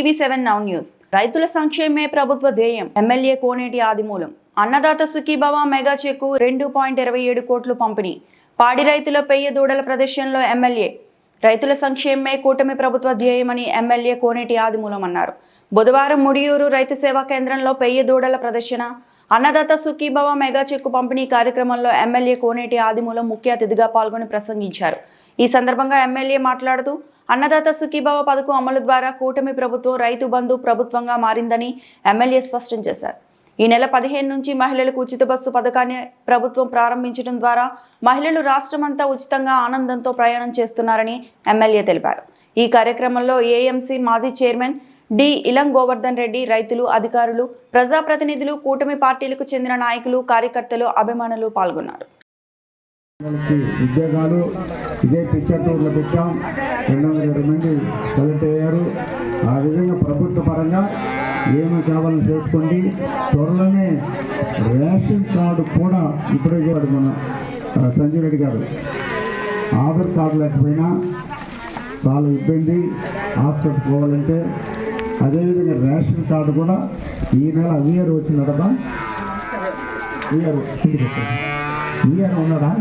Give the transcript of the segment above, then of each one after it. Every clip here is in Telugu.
టీవీ7 నౌ న్యూస్. రైతుల సంక్షేమే ప్రభుత్వ ధ్యేయం. ఎమ్మెల్యే కోనేటి ఆదిమూలం. అన్నదాత సుఖీభవ మెగా చెక్కు 2.27 కోట్లు పంపిణీ. పాడి రైతుల పెయ్య దూడల ప్రదర్శనలో ఎమ్మెల్యే. రైతుల సంక్షేమే కూటమి ప్రభుత్వ ధ్యేయమని ఎమ్మెల్యే కోనేటి ఆదిమూలం అన్నారు. బుధవారం ముడియూరు రైతు సేవా కేంద్రంలో పెయ్య దూడల ప్రదర్శన, అన్నదాత సుఖీభవ మెగా చెక్కు పంపిణీ కార్యక్రమంలో ఎమ్మెల్యే కోనేటి ఆదిమూలం ముఖ్య అతిథిగా పాల్గొని ప్రసంగించారు. ఈ సందర్భంగా ఎమ్మెల్యే మాట్లాడుతూ అన్నదాత సుఖీభవ పథకం అమలు ద్వారా కూటమి ప్రభుత్వం రైతు బంధు ప్రభుత్వంగా మారిందని ఎమ్మెల్యే స్పష్టం చేశారు. ఈ నెల 15 నుంచి మహిళలకు ఉచిత బస్సు పథకాన్ని ప్రభుత్వం ప్రారంభించడం ద్వారా మహిళలు రాష్ట్రమంతా ఉచితంగా ఆనందంతో ప్రయాణం చేస్తున్నారని ఎమ్మెల్యే తెలిపారు. ఈ కార్యక్రమంలో ఏఎంసీ మాజీ చైర్మన్ డి ఇలం గోవర్ధన్ రెడ్డి, రైతులు, అధికారులు, ప్రజాప్రతినిధులు, కూటమి పార్టీలకు చెందిన నాయకులు, కార్యకర్తలు, అభిమానులు పాల్గొన్నారు. ఉద్యోగాలు ఇదే పిక్చర్ టూర్లో పెట్టాం. 220 మంది సెలెక్ట్ అయ్యారు. ఆ విధంగా ప్రభుత్వ పరంగా ఏమి కావాలని చేసుకోండి. త్వరలోనే రేషన్ కార్డు కూడా ఇప్పుడే చెప్పాడు మన సంజయ్ రెడ్డి గారు. ఆధార్ కార్డు లేకపోయినా చాలా ఇబ్బంది హాస్పిటల్ పోవాలంటే. అదేవిధంగా రేషన్ కార్డు కూడా ఈ నెల వీఆర్ వచ్చిందటా. వీఆర్ ఉన్నాడా?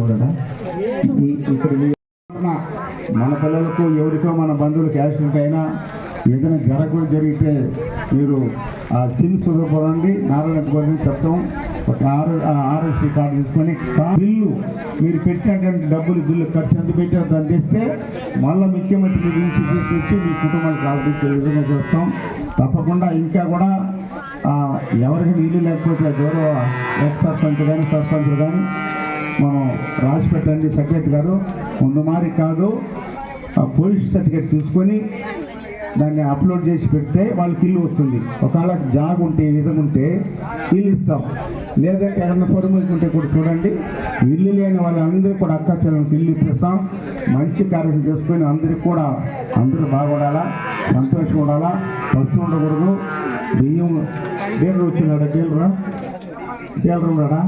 ఉన్నాడా? ఇక్కడ మన పిల్లలకు ఎవరికో మన బంధువులకు యాక్సిడెంట్ అయినా ఏదైనా జరిగితే మీరు ఆ సిమ్స్ పోనండి, నారాయణ చెప్తాం. ఒక ఆర్ఎస్సీ కార్డు తీసుకొని బిల్లు మీరు పెట్టినటువంటి డబ్బులు బిల్లు ఖర్చు ఎంత పెట్టారు దాన్ని తెస్తే మళ్ళీ ముఖ్యమంత్రి నుంచి తీసుకొచ్చి మీ కుటుంబానికి ఆలోచించే విధంగా చేస్తాం. తప్పకుండా ఇంకా కూడా ఎవరికి ఇల్లు లేకపోతే గౌరవ ఎక్స్ సర్పంచ్ కానీ సర్పంచ్ కానీ మనం రాసి పెట్టండి. సెక్రటరీ గారు ముందు మారి కాదు, పోలీస్ సర్టిఫికేట్ తీసుకొని దాన్ని అప్లోడ్ చేసి పెడితే వాళ్ళకి ఇల్లు వస్తుంది. ఒకవేళ జాగ్ ఉంటే ఈ విధంగా ఉంటే ఇల్లు ఇస్తాం. లేదంటే ఏదన్నా పొరుములు ఉంటే కూడా చూడండి. ఇల్లు లేని వాళ్ళందరికీ కూడా అక్క చెల్లెలకు ఇల్లు ఇప్పిస్తాం. మంచి కార్యక్రమం చేసుకొని అందరూ బాగుండాలా, సంతోషంగా ఉండాలా. బస్సు ఉండకూడదు. బియ్యం డీలర్ వచ్చినాడా? డీలర్ ఉన్నాడా?